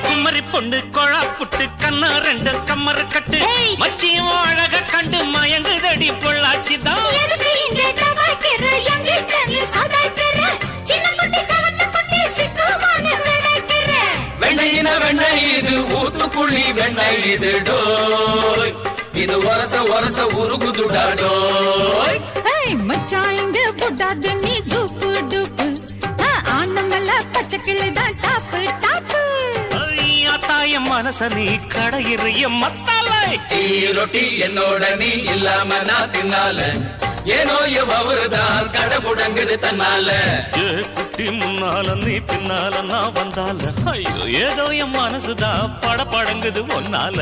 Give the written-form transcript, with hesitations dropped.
குமரி பொண்ணு கொழா புட்டு கண்ணா ரெண்டு கம்மர கட்டு மச்சியும் அழக கண்டு மயங்குதடி பொள்ளாச்சிதான் வெண்ணையின வெண்ணெய் இது ஊத்துக்குள்ளி வெண்ணெய் இது டோய் இது ஒரச ஒரச உருகுதுடா டோய் மச்சான் இங்க புடாது நீ டூப்பு டூப்பு ஆனமல்ல பச்சை கிளிதான் டாப்பு டாப்பு தாய மனச நீ கடையிறிய மத்தாலை ரொட்டி என்னோட நீ இல்லாம நான் தின்னால ஏனோ அவருதான் கடை முடங்குது தன்னால குட்டி முன்னால நீ பின்னால நான் வந்தால ஐயோ ஏதோ என் மனசுதான் பட படங்குது ஒன்னால